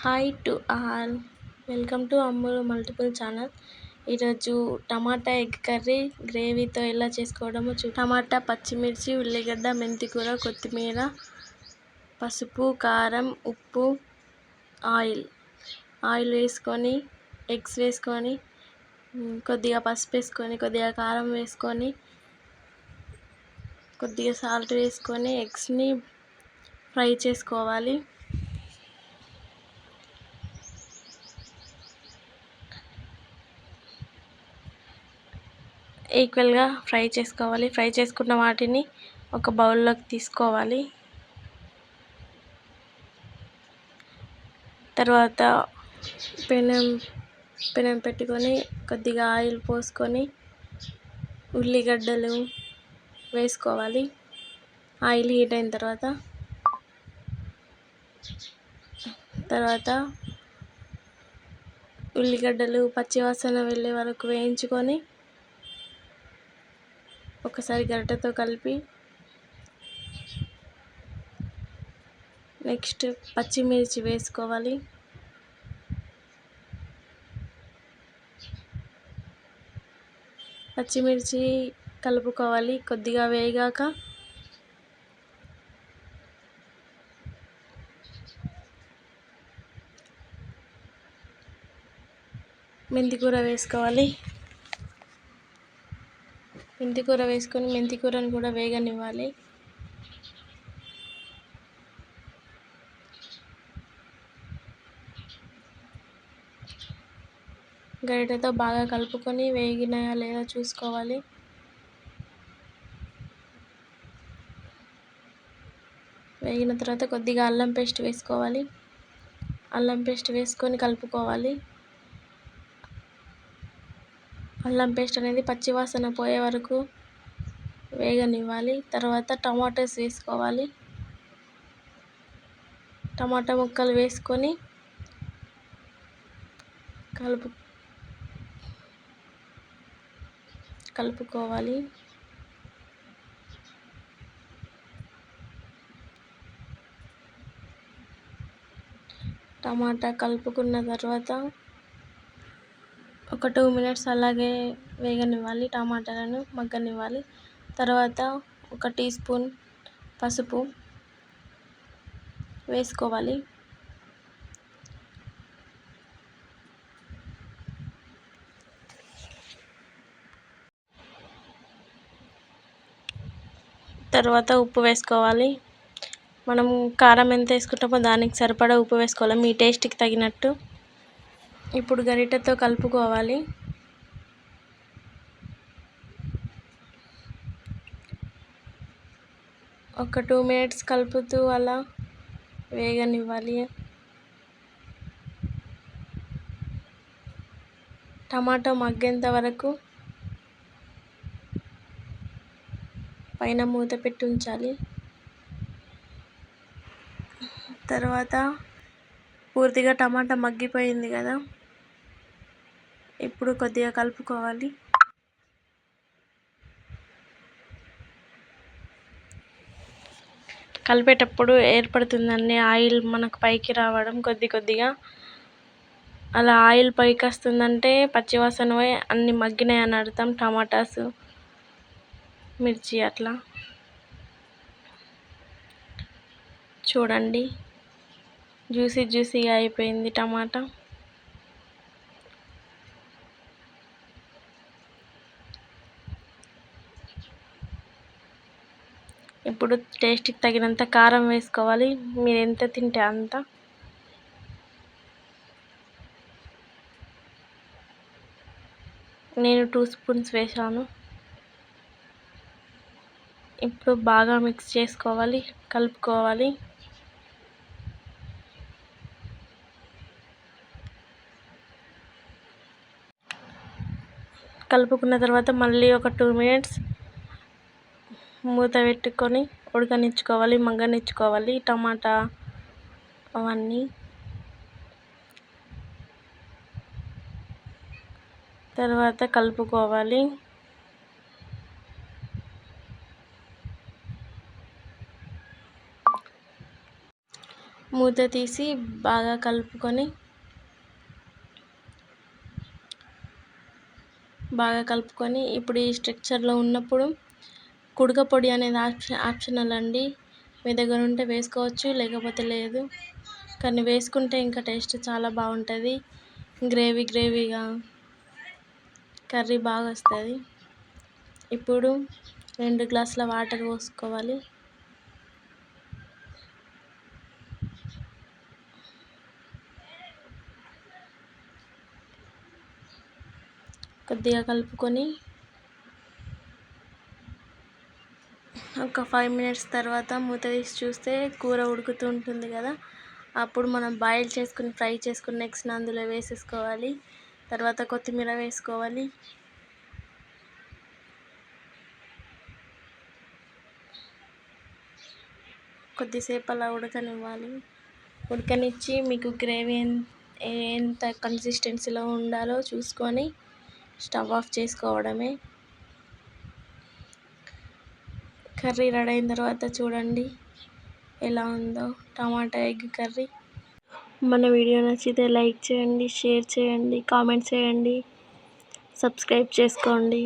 Hi to all. Welcome to Ammulu multiple channel. ఈరోజు tomato egg curry గ్రేవీతో ఎలా చేసుకోవడమో టమాటా, పచ్చిమిర్చి, ఉల్లిగడ్డ, మెంతికూర, కొత్తిమీర, పసుపు, కారం, ఉప్పు, ఆయిల్ వేసుకొని ఎగ్స్ వేసుకొని కొద్దిగా పసుపు వేసుకొని కొద్దిగా కారం వేసుకొని కొద్దిగా సాల్ట్ వేసుకొని ఎగ్స్ని ఫ్రై చేసుకోవాలి. ఈక్వల్గా ఫ్రై చేసుకోవాలి. ఫ్రై చేసుకున్న వాటిని ఒక బౌల్లోకి తీసుకోవాలి. తర్వాత పెనం పెట్టుకొని కొద్దిగా ఆయిల్ పోసుకొని ఉల్లిగడ్డలు వేసుకోవాలి. ఆయిల్ హీట్ అయిన తర్వాత ఉల్లిగడ్డలు పచ్చివాసన వెళ్ళే వరకు వేయించుకొని ఒకసారి గరిటెతో కలిపి నెక్స్ట్ పచ్చిమిర్చి వేసుకోవాలి. పచ్చిమిర్చి కలుపుకోవాలి. కొద్దిగా వేగాక మెంతికూర వేసుకోవాలి. మెంతికూర వేసుకొని మెంతికూరను కూడా వేగనివ్వాలి. గరిటెతో బాగా కలుపుకొని వేగినాయా లేదా చూసుకోవాలి. వేగిన తర్వాత కొద్దిగా అల్లం పేస్ట్ వేసుకోవాలి. అల్లం పేస్ట్ వేసుకొని కలుపుకోవాలి. అల్లం పేస్ట్ అనేది పచ్చివాసన పోయే వరకు వేగనివ్వాలి. తర్వాత టమాటాస్ వేసుకోవాలి. టమాటా ముక్కలు వేసుకొని కలుపుకోవాలి. టమాటా కలుపుకున్న తర్వాత ఒక 2 minutes అలాగే వేగనివ్వాలి. టమాటాలను మగ్గనివ్వాలి. తర్వాత 1 టీ స్పూన్ పసుపు వేసుకోవాలి. తర్వాత ఉప్పు వేసుకోవాలి. మనం కారం ఎంత వేసుకుంటామో దానికి సరిపడా ఉప్పు వేసుకోవాలి, మీ టేస్ట్కి తగినట్టు. ఇప్పుడు గరిటెతో కలుపుకోవాలి. ఒక 2 minutes కలుపుతూ అలా వేగనివ్వాలి. టమాటా మగ్గేంత వరకు పైన మూత పెట్టి ఉంచాలి. తర్వాత పూర్తిగా టమాటా మగ్గిపోయింది కదా, ఇప్పుడు కొద్దిగా కలుపుకోవాలి. కలిపేటప్పుడు ఏర్పడుతుందండి ఆయిల్ మనకు పైకి రావడం కొద్దిగా. అలా ఆయిల్ పైకి వస్తుందంటే పచ్చివాసన పోయి అన్నీ మగ్గినాయి అని అర్థం. టమాటాస్, మిర్చి అట్లా చూడండి, జ్యూసీగా అయిపోయింది టమాటా. ఇప్పుడు టేస్ట్కి తగినంత కారం వేసుకోవాలి. మీరు ఎంత తింటే అంత. నేను 2 స్పూన్స్ వేసాను. ఇప్పుడు బాగా మిక్స్ చేసుకోవాలి, కలుపుకోవాలి. కలుపుకున్న తర్వాత మళ్ళీ ఒక 2 minutes మూత పెట్టుకొని ఉడకనిచ్చుకోవాలి, మగ్గనిచ్చుకోవాలి టమాటా అవన్నీ. తర్వాత కలుపుకోవాలి. మూత తీసి బాగా కలుపుకొని ఇప్పుడు ఈ స్ట్రక్చర్లో ఉన్నప్పుడు కుడక పొడి అనేది ఆప్షనల్ అండి. మీ దగ్గర ఉంటే వేసుకోవచ్చు, లేకపోతే లేదు. కానీ వేసుకుంటే ఇంకా టేస్ట్ చాలా బాగుంటుంది. గ్రేవీగా కర్రీ బాగా వస్తుంది. ఇప్పుడు 2 గ్లాసుల వాటర్ పోసుకోవాలి. కొద్దిగా కలుపుకొని ఒక 5 మినిట్స్ తర్వాత మూత తీసి చూస్తే కూర ఉడుకుతూ ఉంటుంది కదా, అప్పుడు మనం ఫ్రై చేసుకున్న ఎగ్స్ని అందులో వేసేసుకోవాలి. తర్వాత కొత్తిమీర వేసుకోవాలి. కొద్దిసేపు అలా ఉడకనిచ్చి మీకు గ్రేవీ ఎంత కన్సిస్టెన్సీలో ఉండాలో చూసుకొని స్టవ్ ఆఫ్ చేసుకోవడమే. కర్రీ రెడీ అయిన తర్వాత చూడండి ఎలా ఉందో టమాటా ఎగ్ కర్రీ. మన వీడియో నచ్చితే లైక్ చేయండి, షేర్ చేయండి, కామెంట్ చేయండి, సబ్స్క్రైబ్ చేసుకోండి.